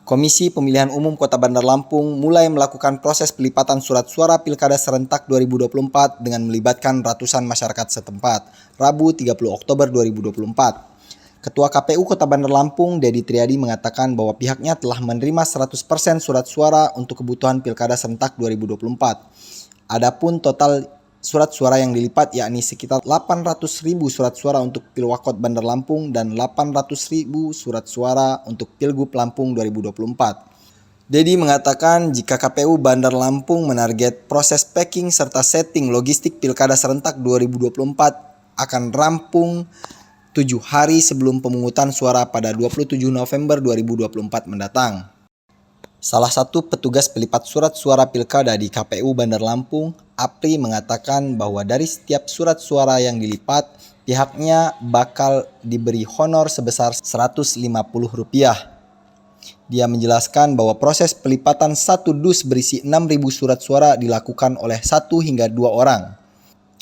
Komisi Pemilihan Umum Kota Bandar Lampung mulai melakukan proses pelipatan surat suara Pilkada Serentak 2024 dengan melibatkan ratusan masyarakat setempat, Rabu 30 Oktober 2024. Ketua KPU Kota Bandar Lampung, Dedi Triadi, mengatakan bahwa pihaknya telah menerima 100% surat suara untuk kebutuhan Pilkada Serentak 2024. Adapun total surat suara yang dilipat yakni sekitar 800.000 surat suara untuk Pilwakot Bandar Lampung dan 800.000 surat suara untuk Pilgub Lampung 2024. Dedi mengatakan jika KPU Bandar Lampung menarget proses packing serta setting logistik Pilkada Serentak 2024 akan rampung 7 hari sebelum pemungutan suara pada 27 November 2024 mendatang. Salah satu petugas pelipat surat suara Pilkada di KPU Bandar Lampung, Apri, mengatakan bahwa dari setiap surat suara yang dilipat, pihaknya bakal diberi honor sebesar Rp150. Dia menjelaskan bahwa proses pelipatan satu dus berisi 6.000 surat suara dilakukan oleh 1 hingga 2 orang.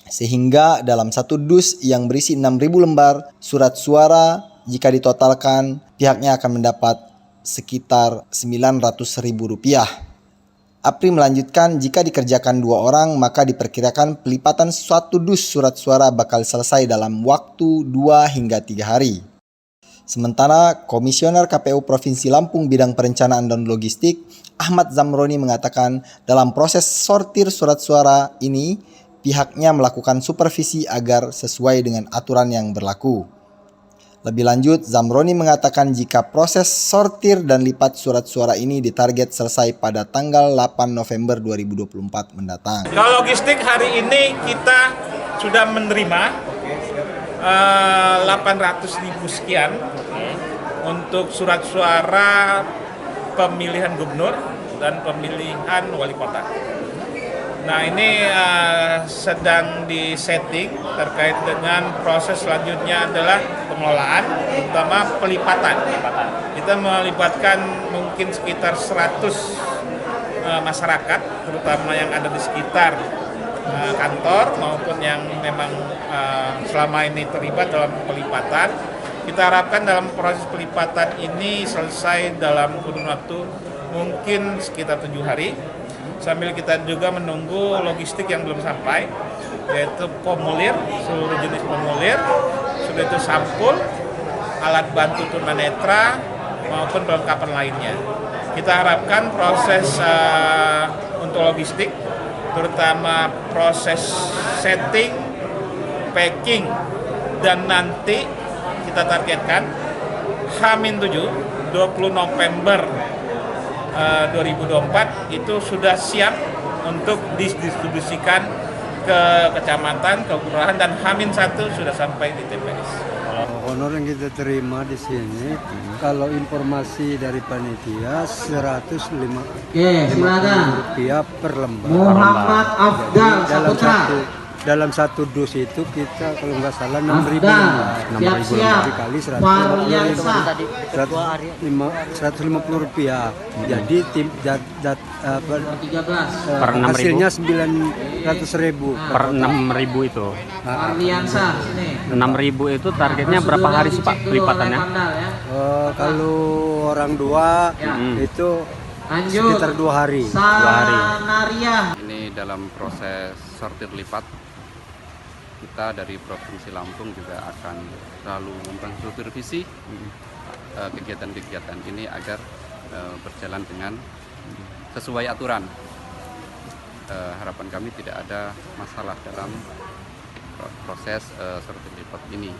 Sehingga dalam satu dus yang berisi 6.000 lembar surat suara, jika ditotalkan, pihaknya akan mendapat sekitar Rp900.000. Apri melanjutkan jika dikerjakan 2 orang maka diperkirakan pelipatan suatu dus surat suara bakal selesai dalam waktu 2 hingga 3 hari. Sementara Komisioner KPU Provinsi Lampung Bidang Perencanaan dan Logistik, Ahmad Zamroni, mengatakan dalam proses sortir surat suara ini pihaknya melakukan supervisi agar sesuai dengan aturan yang berlaku. Lebih lanjut, Zamroni mengatakan jika proses sortir dan lipat surat suara ini ditarget selesai pada tanggal 8 November 2024 mendatang. Kalau logistik hari ini kita sudah menerima 800.000 sekian untuk surat suara pemilihan gubernur dan pemilihan wali kota. Nah, ini sedang disetting terkait dengan proses selanjutnya adalah pengelolaan, terutama pelipatan. Kita melibatkan mungkin sekitar 100 masyarakat, terutama yang ada di sekitar kantor maupun yang memang selama ini terlibat dalam pelipatan. Kita harapkan dalam proses pelipatan ini selesai dalam kurun waktu mungkin sekitar 7 hari. Sambil kita juga menunggu logistik yang belum sampai, yaitu formulir, seluruh jenis formulir, sudah itu sampul, alat bantu tunanetra, maupun perlengkapan lainnya. Kita harapkan proses untuk logistik, terutama proses setting, packing, dan nanti kita targetkan H-7, 20 November 2024 itu sudah siap untuk didistribusikan ke kecamatan, ke kelurahan, dan H-1 sudah sampai di TPS. Honor yang kita terima di sini, kalau informasi dari panitia Rp150 per lembar. Muhammad Afdal Saputra. Dalam satu dus itu kita kalau nggak salah 6.000 lembar. Dikali Rp150. Jadi hasilnya 900.000 per 6.000 itu. Arliansa sini. 6.000 itu targetnya berapa hari sih Pak pelipatannya? Kalau orang dua itu sekitar 2 hari. 2 hari. Ini dalam proses sortir lipat, kita dari Provinsi Lampung juga akan selalu mempersupervisi kegiatan-kegiatan ini agar berjalan dengan sesuai aturan. Harapan kami tidak ada masalah dalam proses sortir lipat ini.